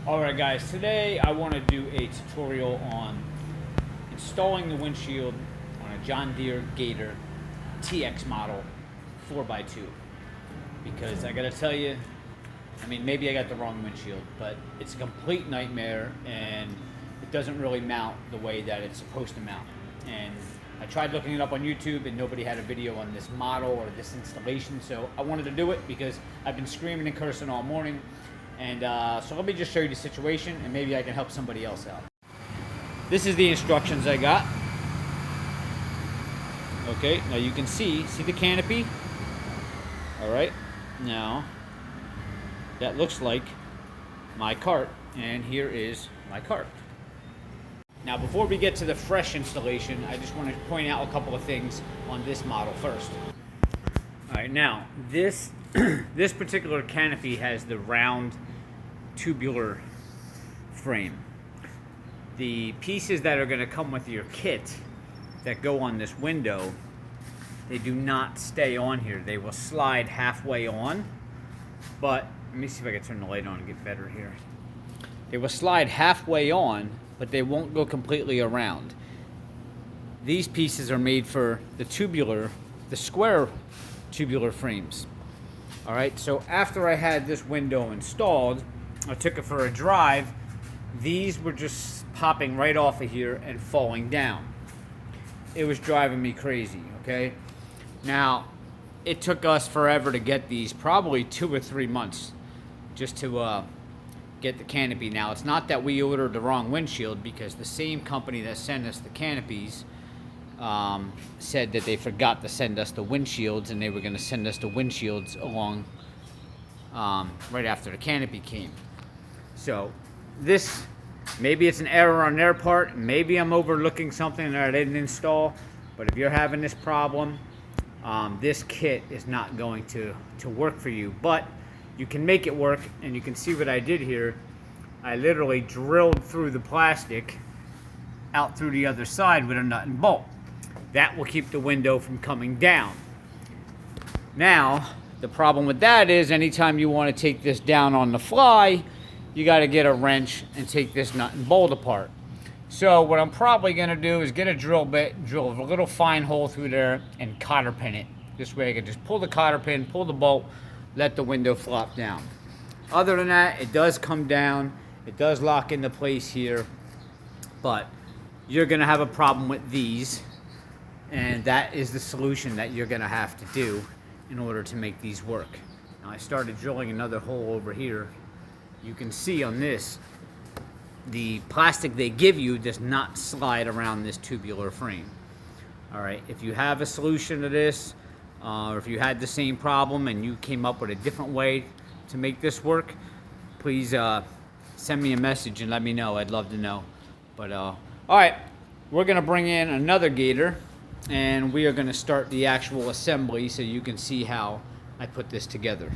Alright guys, today I want to do a tutorial on installing the windshield on a John Deere Gator TX model 4x2, because I gotta tell you, I mean, maybe I got the wrong windshield, but it's a complete nightmare and it doesn't really mount the way that it's supposed to mount. And I tried looking it up on YouTube and nobody had a video on this model or this installation, so I wanted to do it because I've been screaming and cursing all morning. And so let me just show you the situation and maybe I can help somebody else out. This is the instructions I got. Okay, now you can see the canopy? All right, now that looks like my cart, and here is my cart. Now before we get to the fresh installation, I just want to point out a couple of things on this model first. All right, now this this particular canopy has the round tubular frame. The pieces that are going to come with your kit that go on this window, they do not stay on here. They will slide halfway on, but let me see if I can turn the light on and get better here. They will slide halfway on, but they won't go completely around. These pieces are made for the square tubular frames. All right, so after I had this window installed, I took it for a drive. These were just popping right off of here and falling down. It was driving me crazy, okay? Now, it took us forever to get these, probably 2 or 3 months, just to get the canopy. Now, it's not that we ordered the wrong windshield, because the same company that sent us the canopies said that they forgot to send us the windshields, and they were going to send us the windshields along right after the canopy came. So this, maybe it's an error on their part, maybe I'm overlooking something that I didn't install, but if you're having this problem, this kit is not going to work for you, but you can make it work. And you can see what I did here. I literally drilled through the plastic out through the other side with a nut and bolt. That will keep the window from coming down. Now, the problem with that is anytime you want to take this down on the fly, you got to get a wrench and take this nut and bolt apart. So what I'm probably going to do is get a drill bit, drill a little fine hole through there and cotter pin it. This way I can just pull the cotter pin, pull the bolt, let the window flop down. Other than that, it does come down. It does lock into place here, but you're going to have a problem with these, and that is the solution that you're going to have to do in order to make these work. Now I started drilling another hole over here. You can see on this, the plastic they give you does not slide around this tubular frame. All right, if you have a solution to this, or if you had the same problem and you came up with a different way to make this work, please send me a message and let me know. I'd love to know. But all right, we're gonna bring in another Gator and we are gonna start the actual assembly so you can see how I put this together.